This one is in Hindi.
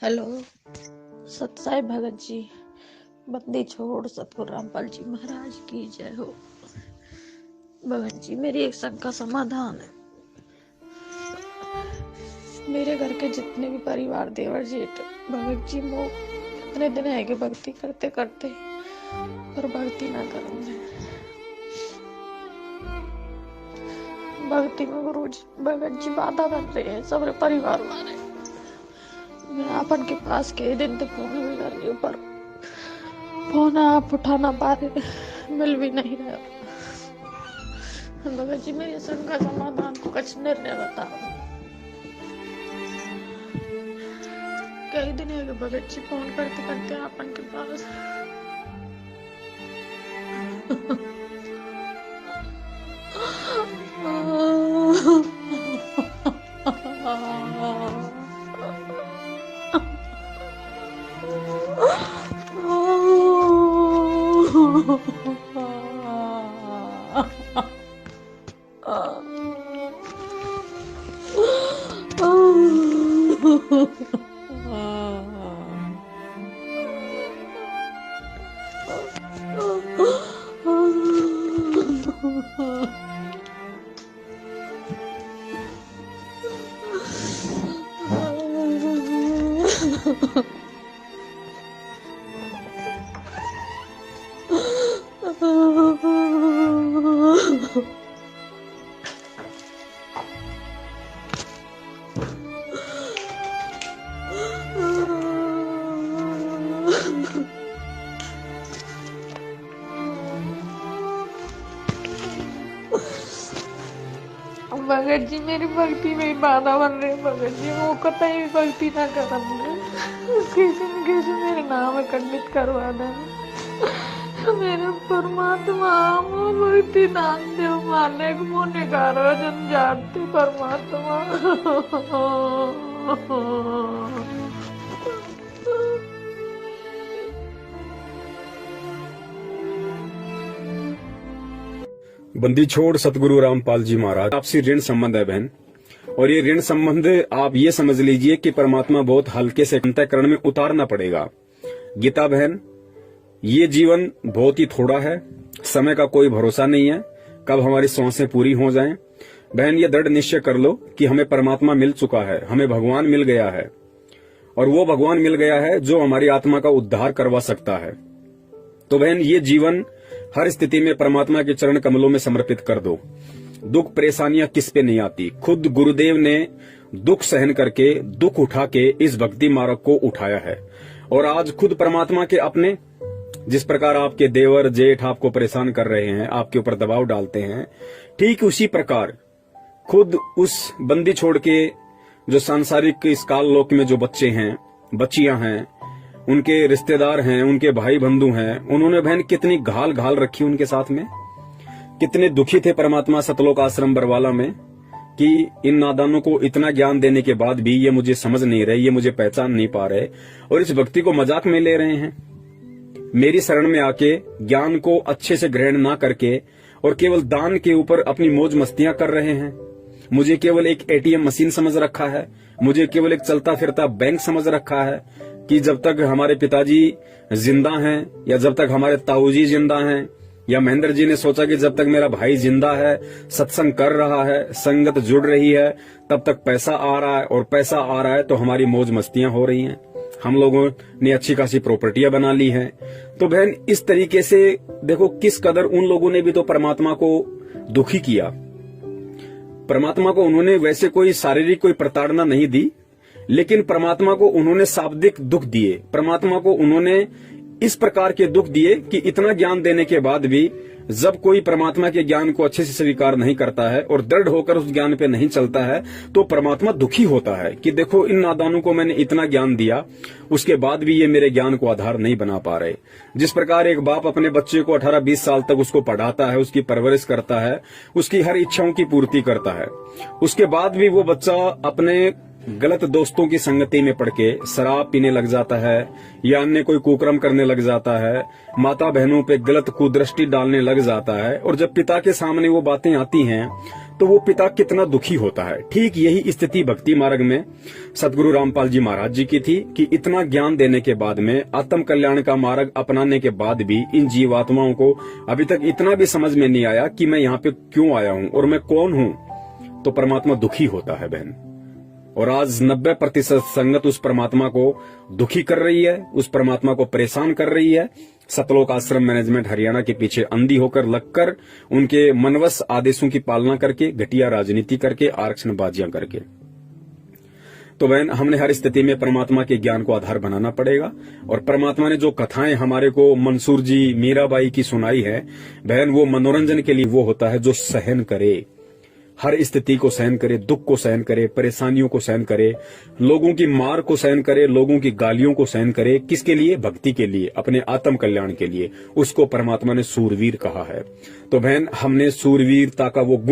हेलो। सत साई भगत जी, बंदी छोड़ सतगुरु रामपाल जी महाराज की जय हो। भगत जी, मेरी एक शंका समाधान है। मेरे घर के जितने भी परिवार, देवर जेठ, भगत जी वो कितने दिन है कि भक्ति करते करते पर भक्ति ना करेंगे। भक्ति में गुरु जी भगत जी बाधा बन रहे हैं सबरे परिवार वाले। मैं आपन के पास कई दिन तो फोन भी कर रही हूँ पर फोन आप उठा ना पा रहे, मिल भी नहीं रहे। भगत जी, मेरी शंका समाधान को कुछ निर्णय बताओ। कई दिन है भगत जी फोन करते करते आपन के पास भगत जी, मेरी भक्ति में बाधा बन रही। भगत जी, वो कतई भी भक्ति ना करेंगे। किसी न किसी मेरे नाम खंडित करवा देना। मेरे परमात्मा वो भक्ति दान दे माने को मुने करो जन जानते परमात्मा। बंदी छोड़ सतगुरु रामपाल जी महाराज, आपसी ऋण संबंध है बहन। और ये ऋण संबंध आप ये समझ लीजिए कि परमात्मा बहुत हल्के से अंतःकरण में उतारना पड़ेगा। गीता बहन, ये जीवन बहुत ही थोड़ा है, समय का कोई भरोसा नहीं है कब हमारी सांसें पूरी हो जाएं। बहन, ये दृढ़ निश्चय कर लो कि हमें परमात्मा मिल चुका है, हमें भगवान मिल गया है, और वो भगवान मिल गया है जो हमारी आत्मा का उद्धार करवा सकता है। तो बहन, ये जीवन हर स्थिति में परमात्मा के चरण कमलों में समर्पित कर दो। दुख परेशानियां किस पे नहीं आती। खुद गुरुदेव ने दुख सहन करके, दुख उठा के इस भक्ति मार्ग को उठाया है। और आज खुद परमात्मा के अपने, जिस प्रकार आपके देवर जेठ आपको परेशान कर रहे हैं, आपके ऊपर दबाव डालते हैं, ठीक उसी प्रकार खुद उस बंदी छोड़ के जो सांसारिक इस काल लोक में जो बच्चे हैं, बच्चियां हैं, उनके रिश्तेदार हैं, उनके भाई बंधु हैं, उन्होंने बहन कितनी घाल घाल रखी उनके साथ में। कितने दुखी थे परमात्मा सतलोक आश्रम बरवाला में कि इन नादानों को इतना ज्ञान देने के बाद भी ये मुझे समझ नहीं रहे, ये मुझे पहचान नहीं पा रहे और इस भक्ति को मजाक में ले रहे हैं। मेरी शरण में आके ज्ञान को अच्छे से ग्रहण ना करके और केवल दान के ऊपर अपनी मौज मस्तियां कर रहे हैं। मुझे केवल एक एटीएम मशीन समझ रखा है, मुझे केवल एक चलता फिरता बैंक समझ रखा है कि जब तक हमारे पिताजी जिंदा हैं या जब तक हमारे ताऊजी जिंदा हैं, या महेंद्र जी ने सोचा कि जब तक मेरा भाई जिंदा है, सत्संग कर रहा है, संगत जुड़ रही है, तब तक पैसा आ रहा है, और पैसा आ रहा है तो हमारी मौज मस्तियां हो रही हैं, हम लोगों ने अच्छी खासी प्रॉपर्टियां बना ली हैं। तो बहन, इस तरीके से देखो किस कदर उन लोगों ने भी तो परमात्मा को दुखी किया। परमात्मा को उन्होंने वैसे कोई शारीरिक कोई प्रताड़ना नहीं दी, लेकिन परमात्मा को उन्होंने शाब्दिक दुख दिए। परमात्मा को उन्होंने इस प्रकार के दुख दिए कि इतना ज्ञान देने के बाद भी जब कोई परमात्मा के ज्ञान को अच्छे से स्वीकार नहीं करता है और दृढ़ होकर उस ज्ञान पे नहीं चलता है, तो परमात्मा दुखी होता है कि देखो इन नादानों को मैंने इतना ज्ञान दिया, उसके बाद भी ये मेरे ज्ञान को आधार नहीं बना पा रहे। जिस प्रकार एक बाप अपने बच्चे को 18-20 साल तक उसको पढ़ाता है, उसकी परवरिश करता है, उसकी हर इच्छाओं की पूर्ति करता है, उसके बाद भी वो बच्चा अपने गलत दोस्तों की संगति में पड़ के शराब पीने लग जाता है या अन्य कोई कुकर्म करने लग जाता है, माता बहनों पे गलत कुदृष्टि डालने लग जाता है, और जब पिता के सामने वो बातें आती हैं तो वो पिता कितना दुखी होता है। ठीक यही स्थिति भक्ति मार्ग में सतगुरु रामपाल जी महाराज जी की थी कि इतना ज्ञान देने के बाद में, आत्म कल्याण का मार्ग अपनाने के बाद भी इन जीवात्माओं को अभी तक इतना भी समझ में नहीं आया कि मैं यहाँ पे क्यों आया हूँ और मैं कौन हूँ। तो परमात्मा दुखी होता है बहन, और आज 90% संगत उस परमात्मा को दुखी कर रही है, उस परमात्मा को परेशान कर रही है। सतलोक आश्रम मैनेजमेंट हरियाणा के पीछे अंधी होकर लगकर, उनके मनवश आदेशों की पालना करके, घटिया राजनीति करके, आरक्षणबाजियां करके। तो बहन, हमने हर स्थिति में परमात्मा के ज्ञान को आधार बनाना पड़ेगा। और परमात्मा ने जो कथाएं हमारे को मंसूर जी, मीराबाई की सुनाई है बहन, वो मनोरंजन के लिए वो होता है जो सहन करे, हर स्थिति को सहन करे, दुख को सहन करे, परेशानियों को सहन करे, लोगों की मार को सहन करे, लोगों की गालियों को सहन करे। किसके लिए? भक्ति के लिए, अपने आत्म कल्याण के लिए। उसको परमात्मा ने सूरवीर कहा है। तो बहन, हमने सूरवीरता का वो